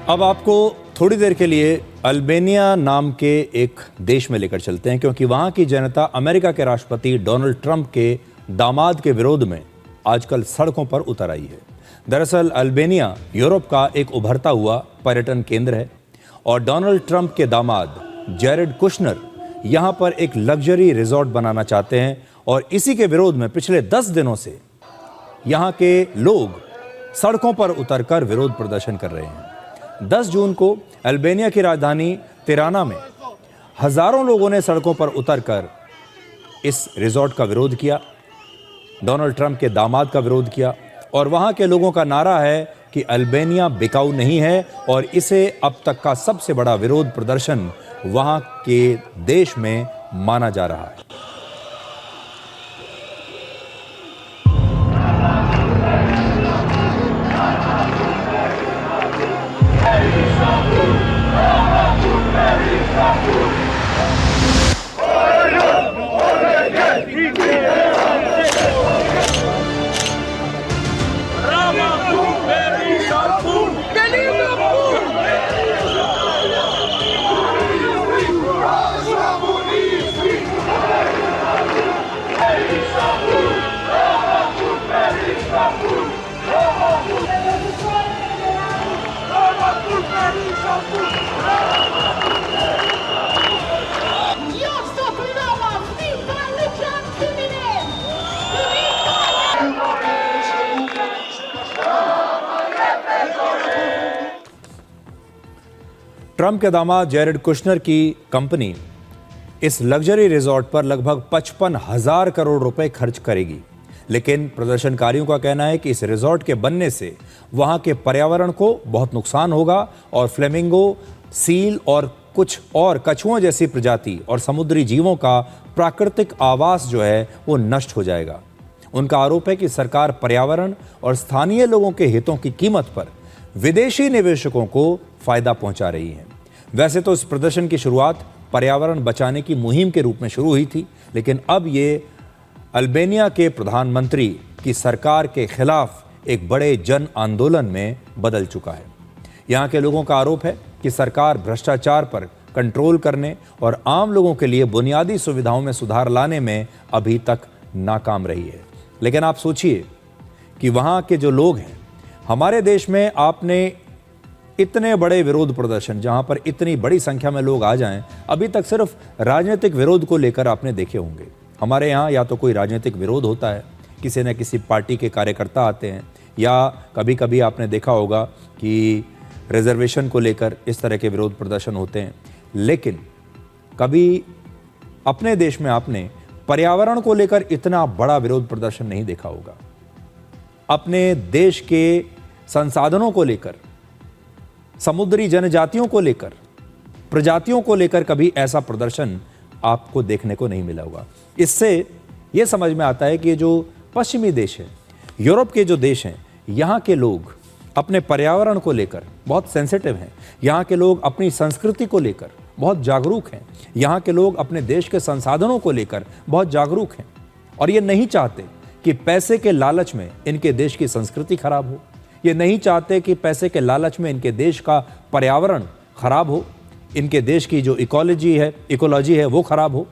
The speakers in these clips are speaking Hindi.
अब आपको थोड़ी देर के लिए अल्बानिया नाम के एक देश में लेकर चलते हैं, क्योंकि वहां की जनता अमेरिका के राष्ट्रपति डोनाल्ड ट्रंप के दामाद के विरोध में आजकल सड़कों पर उतर आई है। दरअसल अल्बानिया यूरोप का एक उभरता हुआ पर्यटन केंद्र है और डोनाल्ड ट्रंप के दामाद जैरेड कुशनर यहां पर एक लग्जरी रिजॉर्ट बनाना चाहते हैं और इसी के विरोध में पिछले 10 दिनों से यहां के लोग सड़कों पर उतरकर विरोध प्रदर्शन कर रहे हैं। 10 जून को अल्बानिया की राजधानी तिराना में हजारों लोगों ने सड़कों पर उतरकर इस रिजॉर्ट का विरोध किया, डोनाल्ड ट्रंप के दामाद का विरोध किया और वहां के लोगों का नारा है कि अल्बानिया बिकाऊ नहीं है और इसे अब तक का सबसे बड़ा विरोध प्रदर्शन वहां के देश में माना जा रहा है। ट्रंप के दामाद जैरेड कुशनर की कंपनी इस लग्जरी रिजॉर्ट पर लगभग 55,000 करोड़ रुपए खर्च करेगी, लेकिन प्रदर्शनकारियों का कहना है कि इस रिजॉर्ट के बनने से वहां के पर्यावरण को बहुत नुकसान होगा और फ्लेमिंगो, सील और कुछ और कछुओं जैसी प्रजाति और समुद्री जीवों का प्राकृतिक आवास जो है वो नष्ट हो जाएगा। उनका आरोप है कि सरकार पर्यावरण और स्थानीय लोगों के हितों की कीमत पर विदेशी निवेशकों को फायदा पहुंचा रही है। वैसे तो इस प्रदर्शन की शुरुआत पर्यावरण बचाने की मुहिम के रूप में शुरू हुई थी, लेकिन अब ये अल्बानिया के प्रधानमंत्री की सरकार के खिलाफ एक बड़े जन आंदोलन में बदल चुका है। यहाँ के लोगों का आरोप है कि सरकार भ्रष्टाचार पर कंट्रोल करने और आम लोगों के लिए बुनियादी सुविधाओं में सुधार लाने में अभी तक नाकाम रही है। लेकिन आप सोचिए कि वहाँ के जो लोग हैं, हमारे देश में आपने इतने बड़े विरोध प्रदर्शन जहां पर इतनी बड़ी संख्या में लोग आ जाएं, अभी तक सिर्फ राजनीतिक विरोध को लेकर आपने देखे होंगे। हमारे यहाँ या तो कोई राजनीतिक विरोध होता है, किसी न किसी पार्टी के कार्यकर्ता आते हैं, या कभी कभी आपने देखा होगा कि रिजर्वेशन को लेकर इस तरह के विरोध प्रदर्शन होते हैं, लेकिन कभी अपने देश में आपने पर्यावरण को लेकर इतना बड़ा विरोध प्रदर्शन नहीं देखा होगा। अपने देश के संसाधनों को लेकर, समुद्री जनजातियों को लेकर, प्रजातियों को लेकर कभी ऐसा प्रदर्शन आपको देखने को नहीं मिला होगा। इससे यह समझ में आता है कि जो पश्चिमी देश है, यूरोप के जो देश हैं, यहाँ के लोग अपने पर्यावरण को लेकर बहुत सेंसिटिव हैं। यहाँ के लोग अपनी संस्कृति को लेकर बहुत जागरूक हैं। यहाँ के लोग अपने देश के संसाधनों को लेकर बहुत जागरूक हैं और ये नहीं चाहते कि पैसे के लालच में इनके देश की संस्कृति खराब हो। ये नहीं चाहते कि पैसे के लालच में इनके देश का पर्यावरण खराब हो, इनके देश की जो इकोलॉजी है वो खराब हो।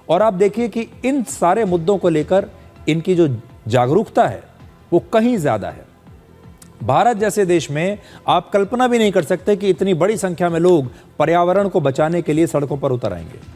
और आप देखिए कि इन सारे मुद्दों को लेकर इनकी जो जागरूकता है वो कहीं ज्यादा है। भारत जैसे देश में आप कल्पना भी नहीं कर सकते कि इतनी बड़ी संख्या में लोग पर्यावरण को बचाने के लिए सड़कों पर उतर आएंगे।